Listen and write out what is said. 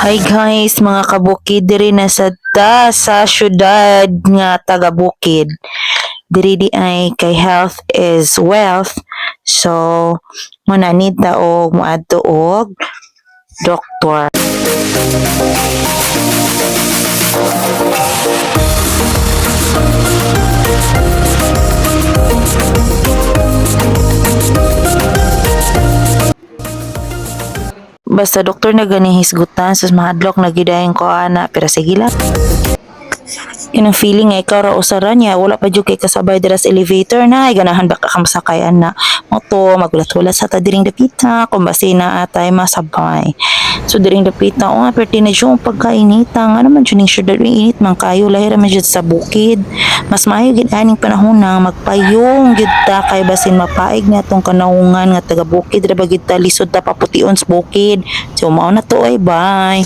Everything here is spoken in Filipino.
Hi guys, mga kabukid diri na sa syudad nga taga Bukid. Diri di ay kay health is wealth. So, muna nita og moadto og doktor. Basta doktor na gani hisgutan sus mahadlok na gidayon ko ana pero sige lang. Yun ang feeling nga ikaw ra usara niya wala pa jud kay kasabay dira sa elevator na ganahan ba ka masakayan na moto magulat-ulat sa ta diring dapita kung basi na atay masabay. So diring dapita o nga perti na jud pagkainita nga naman jud ning syudad init man kayo lahi ra man jud sa bukid. Mas maayo gid aning panahon na magpayong gid ta kay basin mapaig na tong kanahungan nga taga bukid ra ba gid ta lisod ta papution sa bukid. So mao na to ay bye.